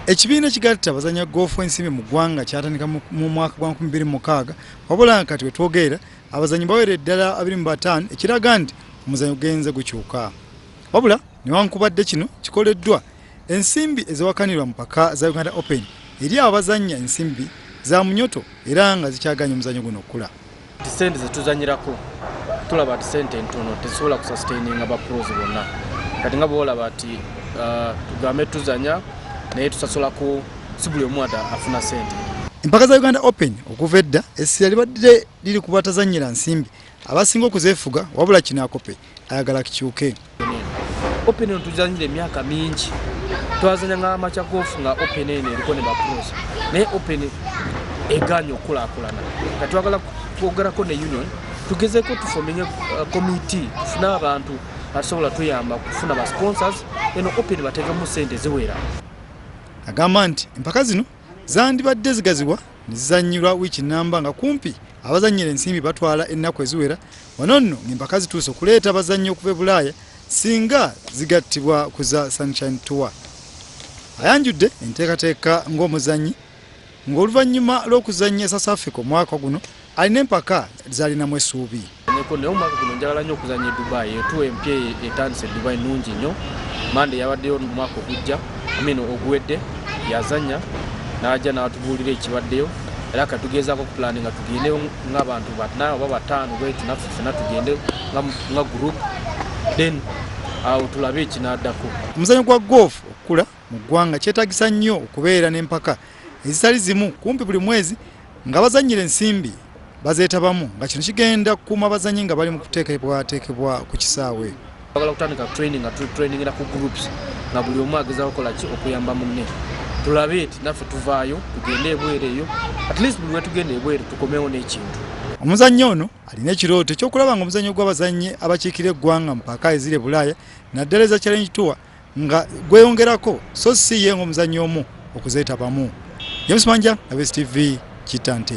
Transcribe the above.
Ekibiina kigatta Abazanya Golf ensimbi mu ggwanga kyatandika mu mwaka gwa 2006 wabula kati we twogerera abazanyi bawere ddala 25 ekiraga nti omuzannyo gugenze gukyuka. Wabula newaakubadde kino kikoleddwa ensimbi eziwakanirwa mpaka za Uganda Open eri abazanya ensimbi za munyoto era nga zikyaganya omuzannyo guno okula. Sente zetuzanyirako tulaba ati sente ntono tezisobola kusustaininga ba pros bonna. Kati nga boolaba ati tugambe tuzanya naye tusasolako si buli omu afuna sente. Empaka za Uganda Open okuva edda essira libadde liri ku batazannyira nsimbi abasinga okuzeefuga wabula kino Akope ayagala kikyuke. Open eno tuzanyira emyaka mingi twazanya nga amacha golf nga Open eno eriko ne ba pros naye Open eganya okulaakulana. Kati twagala kwogerako ne union tugezeeko tufominge committee tufuna abantu asobola tuyamba kufuna ba sponsors eno Open bateekamu sente ziwera. Agamba nti empaka zino zandibadde zigazibwa ne zizannyirwa wiiki namba nga kumpi abazannyira ensimbi batwala ennaku eziwera wano nno ng'empaka zituuse okuleeta abazannyi okuva e Bulaaya singa zigattibwa ku za Sunshine Tour. Ayanjudde enteekateeka ng'omuzannyi ng'oluvannyuma lw'okuzannya South Africa omwaka guno alina empaka zalinamu essuubi. Naye omwaka guno njagala nnyo okuzannya e Dubai, etuwa empya etandise e Dubai nnungi nnyo. Mande yawaddeyo omwaka ogujja oguwedde yazanya n'ajja n'atubuulira ekibaddeyo era katugezaako kupulani nga tugendeyo ng'abantu bana oba bataano bwetu naffe ffenna tugende nga group then awo tulabe ekinaddako. Omuzannyo gwa golf okukula mu ggwanga kyetaagisa nnyo okubeera n'empaka ezitali zimu kumpi buli mwezi nga bazannyira ensimbi bazeetabamu nga kino kigenda kukuuma abazannyi nga bali mu kuteekebwateekebwa ku kisaawe. Twagala kutandika training nga tutrainingira ku groups nga buli omu agezaako kola ki okuyamba munne. Tulabe eti naffe tuvaayo tugende ebweru eyo at least buli we tugenda ebweru tukomewo n'ekintu. Omuzannyo ono alina ekirooto ekyokulaba nga omuzannyo gw'abazannyi abakiikira eggwanga mpaka eziri e Bulaaya naddala eza Challenge Tour nga gweyongerako so si ye ng'omuzannyo omu okuzeetabamu. James Mayanja, Abazanya TV, Kitante.